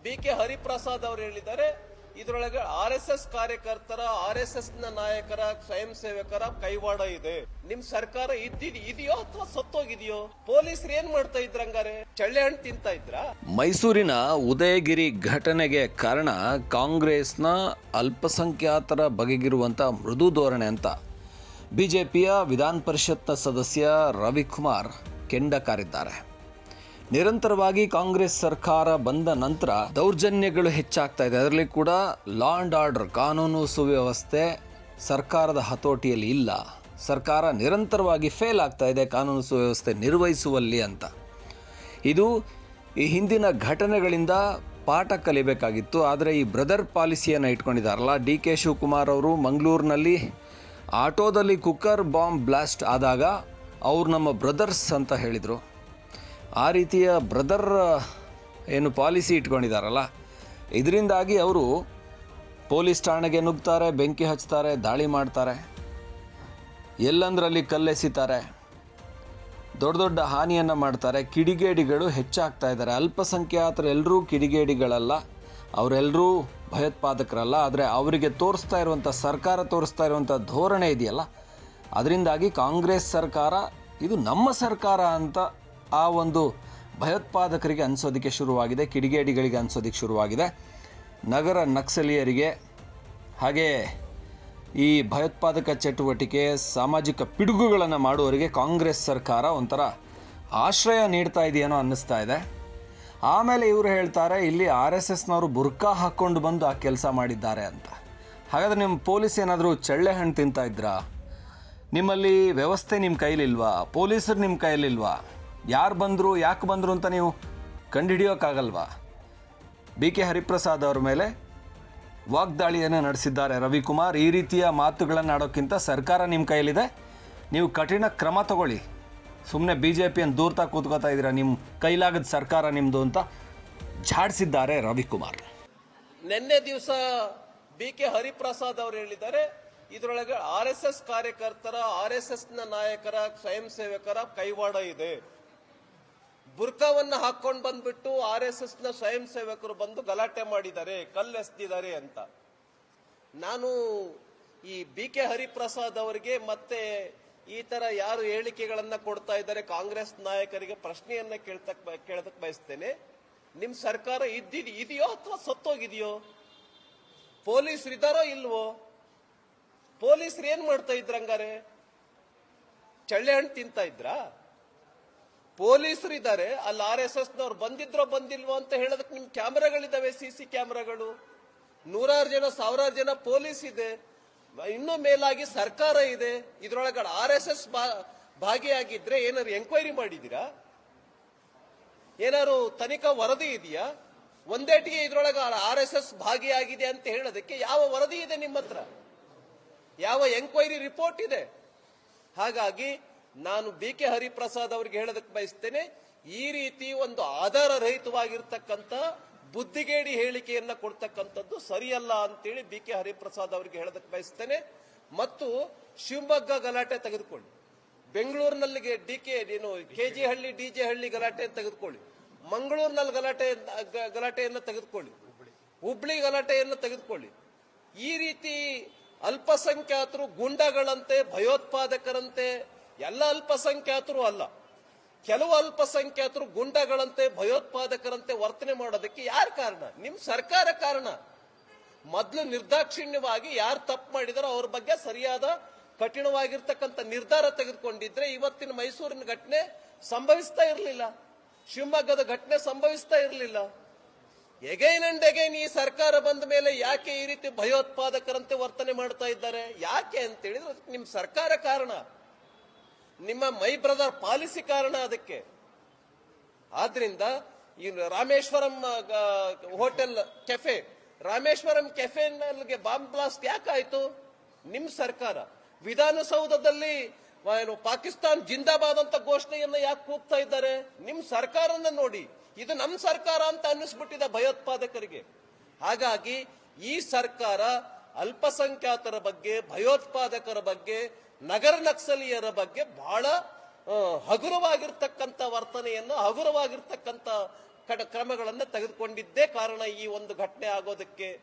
BK. Hariprasad ಅವರು ಹೇಳಿದ್ದಾರೆ, ಇದರೊಳಗೆ RSS ಕಾರ್ಯಕರ್ತರ, RSS ನ ನಾಯಕರ, ಸ್ವಯಂ ಸೇವಕರ ಕೈವಾಡ ಇದೆ. ನಿಮ್ ಸರ್ಕಾರ ಇದೆಯೋ ಅಥವಾ ಸತ್ತೋಗಿದೆಯೋ? ಪೊಲೀಸರು ಏನ್ ಮಾಡ್ತಾ ಇದ್ರಂಗಾರೆ? ಚಳ್ಳೆ ಹಣ್ಣು ತಿಂತಾ ಇದ್ರ? ಮೈಸೂರಿನ ಉದಯಗಿರಿ ಘಟನೆಗೆ ಕಾರಣ ಕಾಂಗ್ರೆಸ್ನ ಅಲ್ಪಸಂಖ್ಯಾತರ ಬಗೆಗಿರುವಂತ ಮೃದು ಧೋರಣೆ ಅಂತ ಬಿಜೆಪಿಯ ವಿಧಾನ ಪರಿಷತ್ನ ಸದಸ್ಯ ರವಿಕುಮಾರ್ ಕೆಂಡ ಕಾರಿದ್ದಾರೆ. ನಿರಂತರವಾಗಿ ಕಾಂಗ್ರೆಸ್ ಸರ್ಕಾರ ಬಂದ ನಂತರ ದೌರ್ಜನ್ಯಗಳು ಹೆಚ್ಚಾಗ್ತಾ ಇದೆ. ಅದರಲ್ಲಿ ಕೂಡ ಲಾ ಅಂಡ್ ಆರ್ಡರ್, ಕಾನೂನು ಸುವ್ಯವಸ್ಥೆ ಸರ್ಕಾರದ ಹತೋಟಿಯಲ್ಲಿ ಇಲ್ಲ. ಸರ್ಕಾರ ನಿರಂತರವಾಗಿ ಫೇಲ್ ಆಗ್ತಾ ಇದೆ ಕಾನೂನು ಸುವ್ಯವಸ್ಥೆ ನಿರ್ವಹಿಸುವಲ್ಲಿ ಅಂತ. ಇದು ಈ ಹಿಂದಿನ ಘಟನೆಗಳಿಂದ ಪಾಠ ಕಲಿಬೇಕಾಗಿತ್ತು. ಆದರೆ ಈ ಬ್ರದರ್ ಪಾಲಿಸಿಯನ್ನು ಇಟ್ಕೊಂಡಿದ್ದಾರಲ್ಲ, DK ಶಿವಕುಮಾರ್ ಅವರು ಮಂಗಳೂರಿನಲ್ಲಿ ಆಟೋದಲ್ಲಿ ಕುಕ್ಕರ್ ಬಾಂಬ್ ಬ್ಲಾಸ್ಟ್ ಆದಾಗ ಅವ್ರು ನಮ್ಮ ಬ್ರದರ್ಸ್ ಅಂತ ಹೇಳಿದರು. ಆ ರೀತಿಯ ಬ್ರದರ್ ಏನು ಪಾಲಿಸಿ ಇಟ್ಕೊಂಡಿದ್ದಾರಲ್ಲ, ಇದರಿಂದಾಗಿ ಅವರು ಪೊಲೀಸ್ ಠಾಣೆಗೆ ನುಗ್ತಾರೆ, ಬೆಂಕಿ ಹಚ್ತಾರೆ, ದಾಳಿ ಮಾಡ್ತಾರೆ, ಎಲ್ಲಂದ್ರಲ್ಲಿ ಕಲ್ಲೆಸಿತಾರೆ, ದೊಡ್ಡ ದೊಡ್ಡ ಹಾನಿಯನ್ನು ಮಾಡ್ತಾರೆ. ಕಿಡಿಗೇಡಿಗಳು ಹೆಚ್ಚಾಗ್ತಾ ಇದ್ದಾರೆ. ಅಲ್ಪಸಂಖ್ಯಾತರು ಎಲ್ಲರೂ ಕಿಡಿಗೇಡಿಗಳಲ್ಲ, ಅವರೆಲ್ಲರೂ ಭಯೋತ್ಪಾದಕರಲ್ಲ. ಆದರೆ ಅವರಿಗೆ ತೋರಿಸ್ತಾ ಇರುವಂಥ ಸರ್ಕಾರ ತೋರಿಸ್ತಾ ಇರುವಂಥ ಧೋರಣೆ ಇದೆಯಲ್ಲ, ಅದರಿಂದಾಗಿ ಕಾಂಗ್ರೆಸ್ ಸರ್ಕಾರ ಇದು ನಮ್ಮ ಸರ್ಕಾರ ಅಂತ ಆ ಒಂದು ಭಯೋತ್ಪಾದಕರಿಗೆ ಅನಿಸೋದಕ್ಕೆ ಶುರುವಾಗಿದೆ, ಕಿಡಿಗೇಡಿಗಳಿಗೆ ಅನಿಸೋದಕ್ಕೆ ಶುರುವಾಗಿದೆ. ನಗರ ನಕ್ಸಲೀಯರಿಗೆ ಹಾಗೆ ಈ ಭಯೋತ್ಪಾದಕ ಚಟುವಟಿಕೆ, ಸಾಮಾಜಿಕ ಪಿಡುಗುಗಳನ್ನು ಮಾಡುವವರಿಗೆ ಕಾಂಗ್ರೆಸ್ ಸರ್ಕಾರ ಒಂಥರ ಆಶ್ರಯ ನೀಡ್ತಾ ಇದೆಯೇನೋ ಅನ್ನಿಸ್ತಾ ಇದೆ. ಆಮೇಲೆ ಇವರು ಹೇಳ್ತಾರೆ, ಇಲ್ಲಿ RSSನವರು ಬುರ್ಕಾ ಹಾಕ್ಕೊಂಡು ಬಂದು ಆ ಕೆಲಸ ಮಾಡಿದ್ದಾರೆ ಅಂತ. ಹಾಗಾದರೆ ನಿಮ್ಮ ಪೊಲೀಸ್ ಏನಾದರೂ ಚಳ್ಳೆ ಹಣ್ಣು ತಿಂತಾ ಇದ್ರಾ? ನಿಮ್ಮಲ್ಲಿ ವ್ಯವಸ್ಥೆ ನಿಮ್ಮ ಕೈಲಿಲ್ವಾ? ಪೊಲೀಸರು ನಿಮ್ಮ ಕೈಲಿಲ್ವಾ? ಯಾರು ಬಂದರು, ಯಾಕೆ ಬಂದರು ಅಂತ ನೀವು ಕಂಡುಹಿಡಿಯೋಕ್ಕಾಗಲ್ವಾ? BK ಹರಿಪ್ರಸಾದ್ ಅವರ ಮೇಲೆ ವಾಗ್ದಾಳಿಯನ್ನು ನಡೆಸಿದ್ದಾರೆ ರವಿಕುಮಾರ್. ಈ ರೀತಿಯ ಮಾತುಗಳನ್ನು ಆಡೋಕ್ಕಿಂತ ಸರ್ಕಾರ ನಿಮ್ಮ ಕೈಯಲ್ಲಿದೆ, ನೀವು ಕಠಿಣ ಕ್ರಮ ತಗೊಳ್ಳಿ. ಸುಮ್ಮನೆ BJPಯನ್ನು ದೂರ್ತಾ ಕೂತ್ಕೋತಾ ಇದ್ದೀರಾ, ನಿಮ್ಮ ಕೈಲಾಗದ ಸರ್ಕಾರ ನಿಮ್ಮದು ಅಂತ ಝಾಡಿಸಿದ್ದಾರೆ ರವಿಕುಮಾರ್. ನಿನ್ನೆ ದಿವಸ ಬಿ.ಕೆ. ಹರಿಪ್ರಸಾದ್ ಅವರು ಹೇಳಿದ್ದಾರೆ, ಇದರೊಳಗೆ RSS ಕಾರ್ಯಕರ್ತರ, RSS ನ ನಾಯಕರ, ಸ್ವಯಂ ಸೇವಕರ ಕೈವಾಡ ಇದೆ. ಬುರ್ಕಾವನ್ನ ಹಾಕೊಂಡು ಬಂದ್ಬಿಟ್ಟು RSS ನ ಸ್ವಯಂ ಸೇವಕರು ಬಂದು ಗಲಾಟೆ ಮಾಡಿದ್ದಾರೆ, ಕಲ್ಲೆಸ್ತಿದ್ದಾರೆ ಅಂತ. ನಾನು ಈ ಬಿ.ಕೆ. ಹರಿಪ್ರಸಾದ್ ಅವರಿಗೆ ಮತ್ತೆ ಈ ತರ ಯಾರು ಹೇಳಿಕೆಗಳನ್ನ ಕೊಡ್ತಾ ಇದ್ದಾರೆ ಕಾಂಗ್ರೆಸ್ ನಾಯಕರಿಗೆ ಪ್ರಶ್ನೆಯನ್ನ ಕೇಳದಕ್ಕೆ ಬಯಸ್ತೇನೆ. ನಿಮ್ ಸರ್ಕಾರ ಇದೆಯೋ ಅಥವಾ ಸತ್ತೋಗಿದೆಯೋ? ಪೊಲೀಸರು ಇದ್ದಾರೋ ಇಲ್ವೋ? ಪೊಲೀಸರು ಏನ್ ಮಾಡ್ತಾ ಇದ್ರಂಗಾರೆ? ಚಳ್ಳೆ ಹಣ್ಣು ತಿಂತಾ ಇದ್ರಾ? ಪೊಲೀಸರು ಇದ್ದಾರೆ, ಅಲ್ಲಿ RSSನವ್ರು ಬಂದಿದ್ರೋ ಬಂದಿಲ್ವೋ ಅಂತ ಹೇಳೋದಕ್ಕೆ ನಿಮ್ ಕ್ಯಾಮೆರಾಗಳಿದ್ದಾವೆ, CC ಕ್ಯಾಮೆರಾಗಳು. ನೂರಾರು ಜನ, ಸಾವಿರಾರು ಜನ ಪೊಲೀಸ್ ಇದೆ, ಇನ್ನೂ ಮೇಲಾಗಿ ಸರ್ಕಾರ ಇದೆ. ಇದ್ರೊಳಗಡೆ RSS ಭಾಗಿಯಾಗಿದ್ರೆ ಏನಾದ್ರು ಎಂಕ್ವೈರಿ ಮಾಡಿದೀರಾ? ಏನಾದ್ರು ತನಿಖಾ ವರದಿ ಇದೆಯಾ? ಒಂದೇಟಿಗೆ ಇದ್ರೊಳಗೆ RSS ಭಾಗಿಯಾಗಿದೆ ಅಂತ ಹೇಳೋದಕ್ಕೆ ಯಾವ ವರದಿ ಇದೆ ನಿಮ್ಮ ಹತ್ರ? ಯಾವ ಎಂಕ್ವೈರಿ ರಿಪೋರ್ಟ್ ಇದೆ? ಹಾಗಾಗಿ ನಾನು ಬಿ.ಕೆ. ಹರಿಪ್ರಸಾದ್ ಅವರಿಗೆ ಹೇಳೋದಕ್ಕೆ ಬಯಸ್ತೇನೆ, ಈ ರೀತಿ ಒಂದು ಆಧಾರ ರಹಿತವಾಗಿರ್ತಕ್ಕಂಥ ಬುದ್ಧಿಗೇಡಿ ಹೇಳಿಕೆಯನ್ನ ಕೊಡ್ತಕ್ಕಂಥದ್ದು ಸರಿಯಲ್ಲ ಅಂತೇಳಿ ಬಿ.ಕೆ. ಹರಿಪ್ರಸಾದ್ ಅವರಿಗೆ ಹೇಳೋದಕ್ಕೆ ಬಯಸ್ತೇನೆ. ಮತ್ತು ಶಿವಮೊಗ್ಗ ಗಲಾಟೆ ತೆಗೆದುಕೊಳ್ಳಿ, ಬೆಂಗಳೂರಿನಲ್ಲಿ KG ಹಳ್ಳಿ DJ ಹಳ್ಳಿ ಗಲಾಟೆ ತೆಗೆದುಕೊಳ್ಳಿ, ಮಂಗಳೂರಿನಲ್ಲಿ ಗಲಾಟೆಯನ್ನು ತೆಗೆದುಕೊಳ್ಳಿ, ಹುಬ್ಳಿ ಗಲಾಟೆಯನ್ನು ತೆಗೆದುಕೊಳ್ಳಿ. ಈ ರೀತಿ ಅಲ್ಪಸಂಖ್ಯಾತರು ಗುಂಡಗಳಂತೆ, ಭಯೋತ್ಪಾದಕರಂತೆ, ಎಲ್ಲ ಅಲ್ಪಸಂಖ್ಯಾತರು ಅಲ್ಲ, ಕೆಲವು ಅಲ್ಪಸಂಖ್ಯಾತರು ಗುಂಡಗಳಂತೆ, ಭಯೋತ್ಪಾದಕರಂತೆ ವರ್ತನೆ ಮಾಡೋದಕ್ಕೆ ಯಾರು ಕಾರಣ? ನಿಮ್ ಸರ್ಕಾರ ಕಾರಣ. ಮೊದಲು ನಿರ್ದಾಕ್ಷಿಣ್ಯವಾಗಿ ಯಾರು ತಪ್ಪು ಮಾಡಿದಾರೋ ಅವ್ರ ಬಗ್ಗೆ ಸರಿಯಾದ ಕಠಿಣವಾಗಿರ್ತಕ್ಕಂಥ ನಿರ್ಧಾರ ತೆಗೆದುಕೊಂಡಿದ್ರೆ ಇವತ್ತಿನ ಮೈಸೂರಿನ ಘಟನೆ ಸಂಭವಿಸ್ತಾ ಇರಲಿಲ್ಲ, ಶಿವಮೊಗ್ಗದ ಘಟನೆ ಸಂಭವಿಸ್ತಾ ಇರಲಿಲ್ಲ. ಎಗೈನ್ ಅಂಡ್ ಎಗೈನ್ ಈ ಸರ್ಕಾರ ಬಂದ ಮೇಲೆ ಯಾಕೆ ಈ ರೀತಿ ಭಯೋತ್ಪಾದಕರಂತೆ ವರ್ತನೆ ಮಾಡ್ತಾ ಇದ್ದಾರೆ? ಯಾಕೆ ಅಂತ ಹೇಳಿದ್ರೆ ನಿಮ್ ಸರ್ಕಾರ ಕಾರಣ, ನಿಮ್ಮ ಮೈ ಬ್ರದರ್ ಪಾಲಿಸಿ ಕಾರಣ ಅದಕ್ಕೆ. ಆದ್ರಿಂದ ಈ ರಾಮೇಶ್ವರಂ ಹೋಟೆಲ್ ಕೆಫೆ, ರಾಮೇಶ್ವರಂ ಕೆಫೆಗೆ ಬಾಂಬ್ ಬ್ಲಾಸ್ಟ್ ಯಾಕಾಯ್ತು? ನಿಮ್ ಸರ್ಕಾರ. ವಿಧಾನಸೌಧದಲ್ಲಿ ಪಾಕಿಸ್ತಾನ್ ಜಿಂದಾಬಾದ್ ಅಂತ ಘೋಷಣೆಯನ್ನ ಯಾಕೆ ಕೂಗ್ತಾ ಇದ್ದಾರೆ? ನಿಮ್ ಸರ್ಕಾರನ ನೋಡಿ, ಇದು ನಮ್ ಸರ್ಕಾರ ಅಂತ ಅನ್ನಿಸ್ಬಿಟ್ಟಿದೆ ಭಯೋತ್ಪಾದಕರಿಗೆ. ಹಾಗಾಗಿ ಈ ಸರ್ಕಾರ ಅಲ್ಪಸಂಖ್ಯಾತರ ಬಗ್ಗೆ, ಭಯೋತ್ಪಾದಕರ ಬಗ್ಗೆ, ನಗರ ನಕ್ಸಲೀಯರ ಬಗ್ಗೆ ಬಹಳ ಹಗುರವಾಗಿರ್ತಕ್ಕಂಥ ವರ್ತನೆಯನ್ನು, ಹಗುರವಾಗಿರ್ತಕ್ಕಂಥ ಕ್ರಮಗಳನ್ನು ತೆಗೆದುಕೊಂಡಿದ್ದೇ ಕಾರಣ ಈ ಒಂದು ಘಟನೆ ಆಗೋದಕ್ಕೆ